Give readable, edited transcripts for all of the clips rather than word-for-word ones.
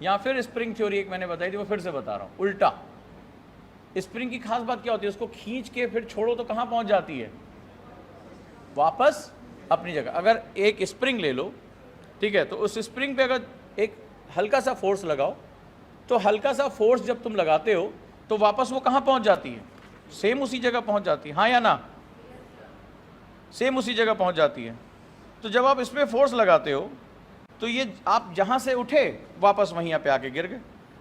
या फिर spring theory एक मैंने बताई थी, वो फिर से बता रहा हूं, उल्टा। स्प्रिंग की खास बात क्या होती है, उसको खींच के फिर छोड़ो तो कहां पहुंच जाती है, वापस अपनी जगह। अगर एक स्प्रिंग ले लो, ठीक है, तो उस स्प्रिंग पे अगर एक हल्का सा फोर्स लगाओ, तो हल्का सा फोर्स जब तुम लगाते हो तो वापस वो कहां पहुंच जाती है, सेम उसी जगह पहुंच जाती है, हाँ या ना, सेम उसी जगह पहुंच जाती है। तो जब आप इसमें फोर्स लगाते हो तो ये आप जहां से उठे वापस वहीं पे आके गिर गए।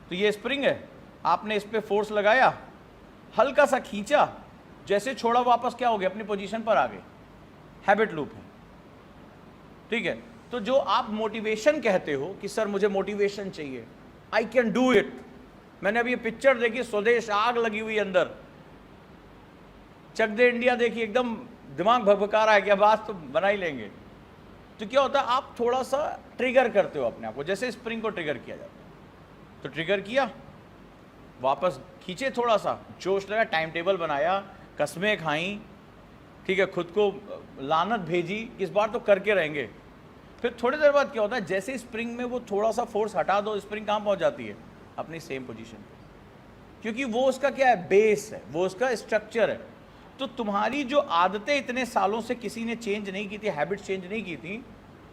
तो ये स्प्रिंग है, आपने इस पर फोर्स लगाया, हल्का सा खींचा, जैसे छोड़ा वापस क्या हो गया, अपनी पोजीशन पर आ गए। हैबिट लूप है, ठीक है। तो जो आप मोटिवेशन कहते हो कि सर मुझे मोटिवेशन चाहिए, आई कैन डू इट, मैंने अभी ये पिक्चर देखी, स्वदेश, आग लगी हुई अंदर, चक दे इंडिया देखी, एकदम दिमाग भभका रहा है कि अब आज तो बना ही लेंगे। तो क्या होता है, आप थोड़ा सा ट्रिगर करते हो अपने आप को, जैसे स्प्रिंग को ट्रिगर किया जाता है। तो ट्रिगर किया, वापस खींचे, थोड़ा सा जोश लगा, टाइम टेबल बनाया, कस्में खाई, ठीक है, खुद को लानत भेजी, इस बार तो करके रहेंगे। फिर थोड़ी देर बाद क्या होता है, जैसे स्प्रिंग में वो थोड़ा सा फोर्स हटा दो, स्प्रिंग कहाँ पहुंच जाती है, अपनी सेम पोजीशन पे, क्योंकि वो उसका क्या है, बेस है, वो उसका स्ट्रक्चर है। तो तुम्हारी जो आदतें इतने सालों से किसी ने चेंज नहीं की थी, हैबिट चेंज नहीं की थी,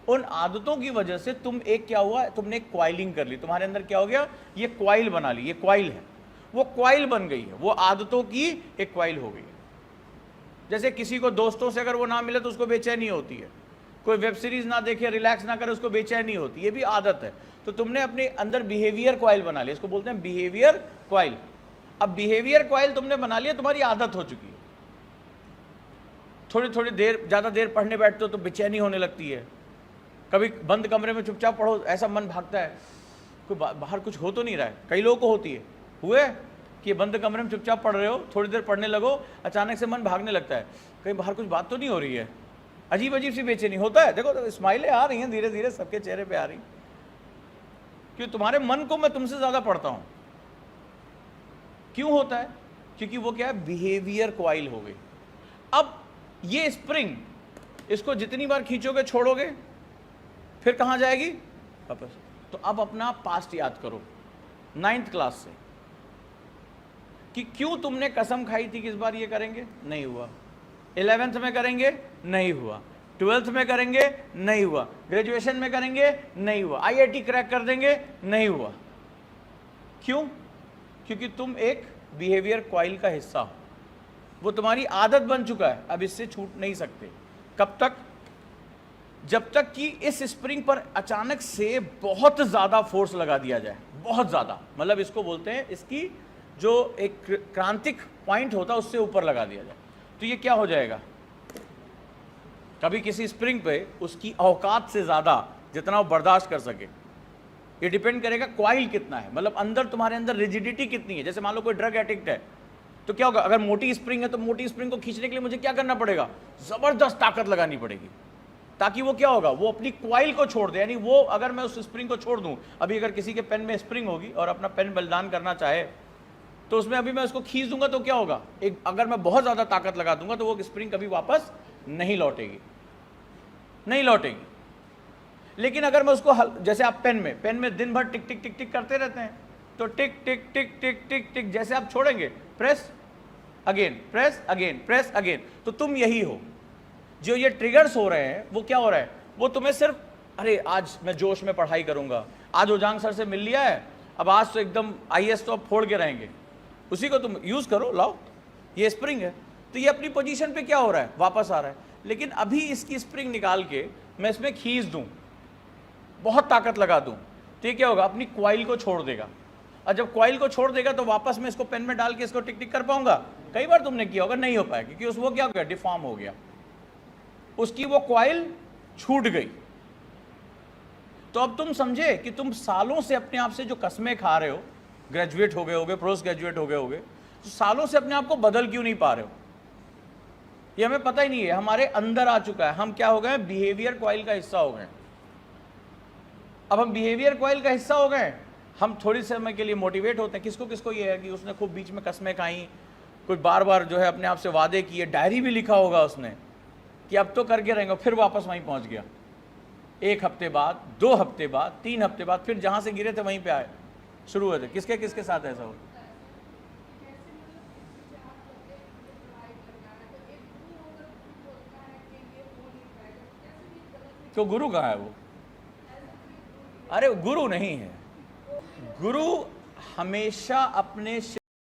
उन आदतों की वजह से तुम एक क्या हुआ, तुमने एक क्वाइलिंग कर ली, तुम्हारे अंदर क्या हो गया, ये क्वाइल बना ली, ये क्वाइल है, वो क्वाइल बन गई है, वो आदतों की एक क्वाइल हो गई है। जैसे किसी को दोस्तों से अगर वो ना मिले तो उसको बेचैनी होती है, कोई वेब सीरीज ना देखे, रिलैक्स ना करे, उसको बेचैनी होती है, ये भी आदत है। तो तुमने अपने अंदर बिहेवियर क्वाइल बना लिया, इसको बोलते हैं बिहेवियर क्वाइल। अब बिहेवियर क्वाइल तुमने बना लिया, तुम्हारी आदत हो चुकी है। थोड़ी थोड़ी देर, ज़्यादा देर पढ़ने बैठते हो तो बेचैनी होने लगती है, कभी बंद कमरे में चुपचाप पढ़ो, ऐसा मन भागता है, कोई बाहर कुछ हो तो नहीं रहा है, कई लोगों को होती है, हुए कि बंद कमरे में चुपचाप पढ़ रहे हो, थोड़ी देर पढ़ने लगो, अचानक से मन भागने लगता है, कहीं बाहर कुछ बात तो नहीं हो रही है, अजीब अजीब सी बेचैनी होता है। देखो तो स्माइलें आ रही हैं धीरे धीरे सबके चेहरे पे आ रही, क्यों, तुम्हारे मन को मैं तुमसे ज़्यादा पढ़ता हूँ। क्यों होता है, क्योंकि वो क्या है, बिहेवियर क्वाइल हो गई। अब ये स्प्रिंग, इसको जितनी बार खींचोगे छोड़ोगे, फिर कहाँ जाएगी, वापस। तो अब अपना पास्ट याद करो 9th क्लास से, कि क्यों तुमने कसम खाई थी कि इस बार ये करेंगे, नहीं हुआ। 11th में करेंगे, नहीं हुआ। 12th में करेंगे, नहीं हुआ। ग्रेजुएशन में करेंगे, नहीं हुआ। IIT क्रैक कर देंगे, नहीं हुआ। क्यों, क्योंकि तुम एक बिहेवियर क्वाइल का हिस्सा हो, वो तुम्हारी आदत बन चुका है, अब इससे छूट नहीं सकते। कब तक, जब तक कि इस स्प्रिंग पर अचानक से बहुत ज़्यादा फोर्स लगा दिया जाए, बहुत ज़्यादा, मतलब इसको बोलते हैं, इसकी जो एक क्रांतिक पॉइंट होता है उससे ऊपर लगा दिया जाए, तो ये क्या हो जाएगा, कभी किसी स्प्रिंग पे उसकी औकात से ज़्यादा जितना वो बर्दाश्त कर सके, ये डिपेंड करेगा क्वाइल कितना है, मतलब अंदर तुम्हारे अंदर रिजिडिटी कितनी है। जैसे मान लो कोई ड्रग एडिक्ट है, तो क्या होगा, अगर मोटी स्प्रिंग है तो मोटी स्प्रिंग को खींचने के लिए मुझे क्या करना पड़ेगा, ज़बरदस्त ताकत लगानी पड़ेगी, ताकि वो क्या होगा, वो अपनी क्वाइल को छोड़ दे। यानी वो, अगर मैं उस स्प्रिंग को छोड़ दूं, अभी अगर किसी के पेन में स्प्रिंग होगी और अपना पेन बलिदान करना चाहे, तो उसमें अभी मैं उसको खींच दूंगा तो क्या होगा, एक, अगर मैं बहुत ज़्यादा ताकत लगा दूंगा तो वो स्प्रिंग कभी वापस नहीं लौटेगी, नहीं लौटेगी। लेकिन अगर मैं उसको जैसे आप पेन में दिन भर टिक टिक टिक टिक करते रहते हैं, तो टिक टिक टिक टिक टिक टिक, जैसे आप छोड़ेंगे, press again, press again, press again, तो तुम यही हो। जो ये ट्रिगर्स हो रहे हैं, वो क्या हो रहा है, वो तुम्हें सिर्फ, अरे आज मैं जोश में पढ़ाई करूंगा, आज ओजांग सर से मिल लिया है, अब आज तो एकदम IAS तो अब फोड़ के रहेंगे, उसी को तुम यूज करो, लाओ, ये स्प्रिंग है। तो ये अपनी पोजीशन पे क्या हो रहा है, वापस आ रहा है। लेकिन अभी इसकी स्प्रिंग निकाल के मैं इसमें खींच दूं, बहुत ताकत लगा दूं, तो ये क्या होगा, अपनी क्वाइल को छोड़ देगा, और जब क्वाइल को छोड़ देगा तो वापस मैं इसको पेन में डाल के इसको टिक टिक कर पाऊंगा, कई बार तुमने किया होगा, नहीं हो पाएगा, क्योंकि उस वो क्या हो गया, डिफॉर्म हो गया, उसकी वो क्वाइल छूट गई। तो अब तुम समझे कि तुम सालों से अपने आप से जो कस्में खा रहे हो, ग्रेजुएट हो गए होगे, पोस्ट ग्रेजुएट हो गए होगे, तो सालों से अपने आप को बदल क्यों नहीं पा रहे हो, ये हमें पता ही नहीं है, हमारे अंदर आ चुका है, हम क्या हो गए, बिहेवियर क्वाइल का हिस्सा हो गए। अब हम बिहेवियर क्वाइल का हिस्सा हो गए, हम थोड़ी समय के लिए मोटिवेट होते हैं, किसको किसको ये है कि उसने खूब बीच में कस्में खाई, कोई बार बार जो है अपने आप से वादे किए, डायरी भी लिखा होगा उसने कि अब तो करके रहेंगे, फिर वापस वहीं पहुंच गया। 1 हफ्ते बाद, 2 हफ्ते बाद, 3 हफ्ते बाद फिर जहां से गिरे थे वहीं पे आए, शुरू हुए थे। किसके किसके साथ ऐसा हो? क्यों, गुरु कहाँ है वो? अरे गुरु नहीं है, गुरु हमेशा अपने